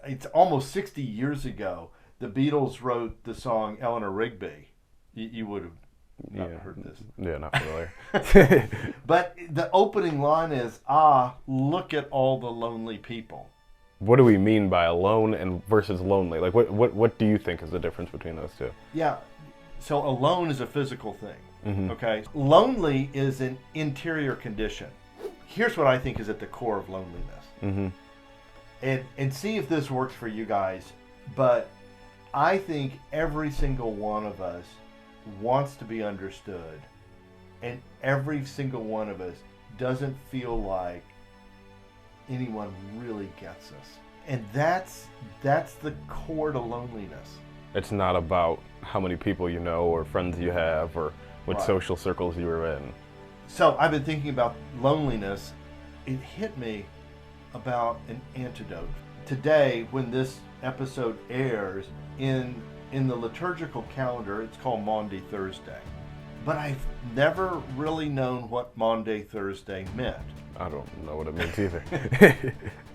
it's almost 60 years ago, the Beatles wrote the song Eleanor Rigby. You would have not heard this. Yeah, not familiar. But the opening line is, look at all the lonely people. What do we mean by alone and versus lonely? Like, what do you think is the difference between those two? Yeah, so alone is a physical thing, Mm-hmm. okay? Lonely is an interior condition. Here's what I think is at the core of loneliness. Mm-hmm. And see if this works for you guys, but I think every single one of us wants to be understood, and every single one of us doesn't feel like anyone really gets us. And that's the core to loneliness. It's not about how many people you know or friends you have or what Right. social circles you were in. So I've been thinking about loneliness. It hit me about an antidote. Today, when this episode airs, in the liturgical calendar, it's called Maundy Thursday. But I've never really known what Maundy Thursday meant. I don't know what it means either.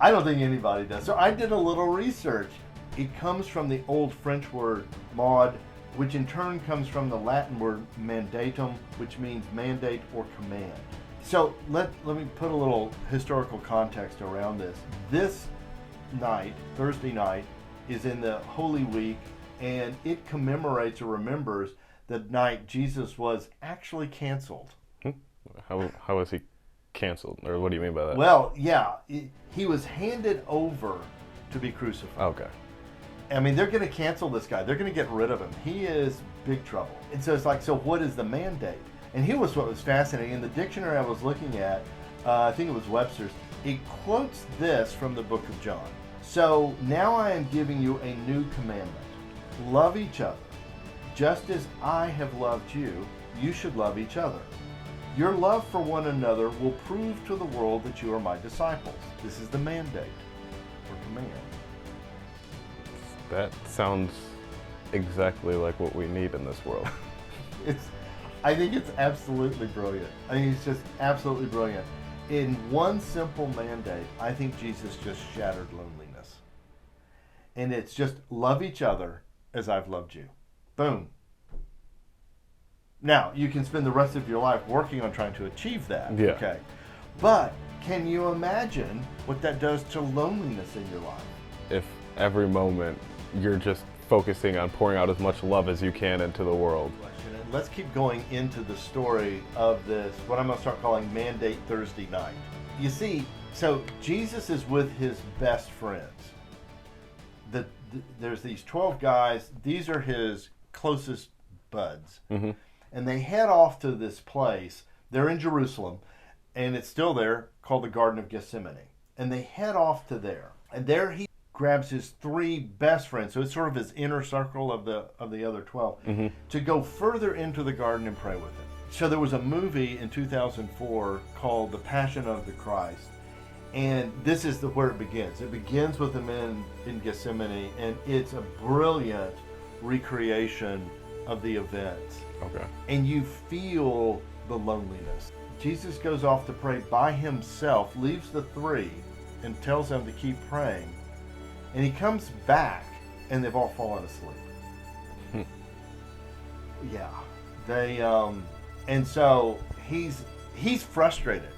I don't think anybody does. So I did a little research. It comes from the old French word maud, which in turn comes from the Latin word mandatum, which means mandate or command. So let me put a little historical context around this. This night, Thursday night, is in the Holy Week, and it commemorates or remembers the night Jesus was actually canceled. How was he canceled? Or what do you mean by that? Well, yeah, he was handed over to be crucified. Okay. I mean, they're going to cancel this guy. They're going to get rid of him. He is big trouble. And so it's like, so what is the mandate? And here was what was fascinating. In the dictionary I was looking at, I think it was Webster's, it quotes this from the book of John. So now I am giving you a new commandment. Love each other. Just as I have loved you, you should love each other. Your love for one another will prove to the world that you are my disciples. This is the mandate or command. That sounds exactly like what we need in this world. I think it's absolutely brilliant. I think it's just absolutely brilliant. In one simple mandate, I think Jesus just shattered loneliness. And it's just love each other as I've loved you. Boom. Now, you can spend the rest of your life working on trying to achieve that. Yeah. Okay. But can you imagine what that does to loneliness in your life? If every moment you're just focusing on pouring out as much love as you can into the world. And let's keep going into the story of this, what I'm going to start calling Mandate Thursday night. You see, so Jesus is with his best friends. There's these 12 guys. These are his closest buds. Mm-hmm. And they head off to this place. They're in Jerusalem, and it's still there, called the Garden of Gethsemane. And they head off to there. And there he grabs his 3 best friends, so it's sort of his inner circle of the other 12, Mm-hmm. to go further into the garden and pray with him. So there was a movie in 2004 called The Passion of the Christ, and this is where it begins. It begins with them in Gethsemane, and it's a brilliant recreation of the events. Okay. And you feel the loneliness. Jesus goes off to pray by himself, leaves the 3, and tells them to keep praying. And he comes back, and they've all fallen asleep. Yeah, they and so he's frustrated.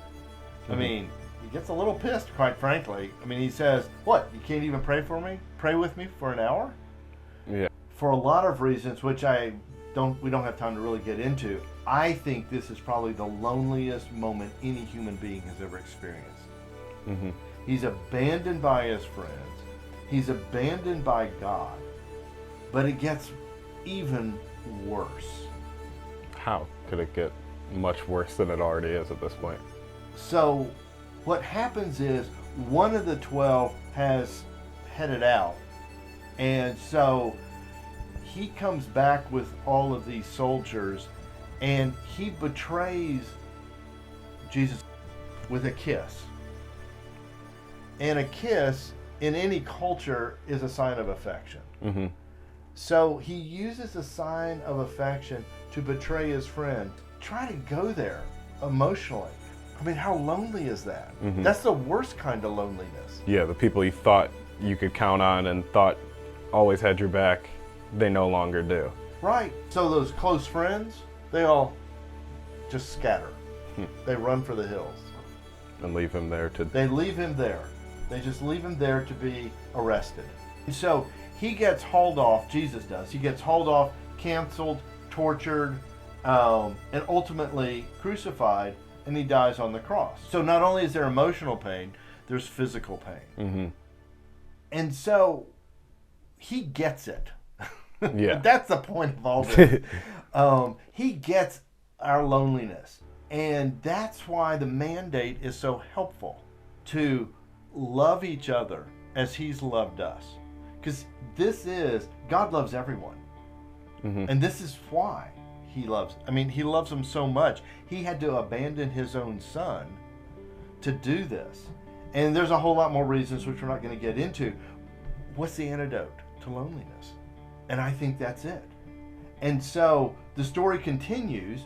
I mean, he gets a little pissed, quite frankly. I mean, he says, "What? You can't even pray for me? Pray with me for an hour?" Yeah. For a lot of reasons, which we don't have time to really get into. I think this is probably the loneliest moment any human being has ever experienced. Mm-hmm. He's abandoned by his friends. He's abandoned by God. But it gets even worse. How could it get much worse than it already is at this point? So what happens is one of the 12 has headed out. And so he comes back with all of these soldiers, and he betrays Jesus with a kiss. And a kiss in any culture is a sign of affection. Mm-hmm. So he uses a sign of affection to betray his friend. Try to go there emotionally. I mean, how lonely is that? Mm-hmm. That's the worst kind of loneliness. Yeah, the people you thought you could count on and thought always had your back, they no longer do. Right. So those close friends, they all just scatter. They run for the hills. And leave him there to... They leave him there. They just leave him there to be arrested. And so he gets hauled off, Jesus does. He gets hauled off, canceled, tortured, and ultimately crucified, and he dies on the cross. So not only is there emotional pain, there's physical pain. Mm-hmm. And so he gets it. Yeah. That's the point of all this. He gets our loneliness. And that's why the mandate is so helpful, to love each other as he's loved us. Because God loves everyone. Mm-hmm. And this is why he loves them so much. He had to abandon his own son to do this. And there's a whole lot more reasons which we're not going to get into. What's the antidote to loneliness? And I think that's it. And so the story continues,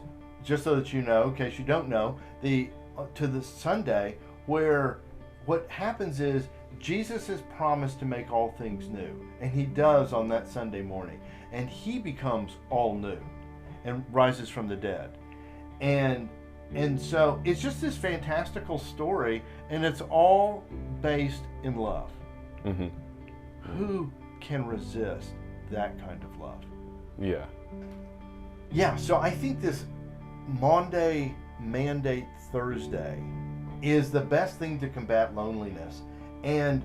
just so that you know, in case you don't know, to the Sunday, where what happens is Jesus has promised to make all things new, and he does on that Sunday morning, and he becomes all new and rises from the dead. And so it's just this fantastical story, and it's all based in love. Mm-hmm. Who can resist that kind of love? Yeah. Yeah, so I think this Maundy Mandate Thursday is the best thing to combat loneliness. And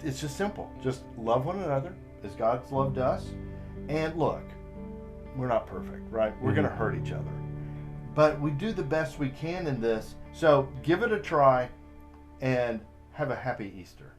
it's just simple. Just love one another as God's loved us. And look, we're not perfect, right? We're going to hurt each other. But we do the best we can in this. So give it a try and have a happy Easter.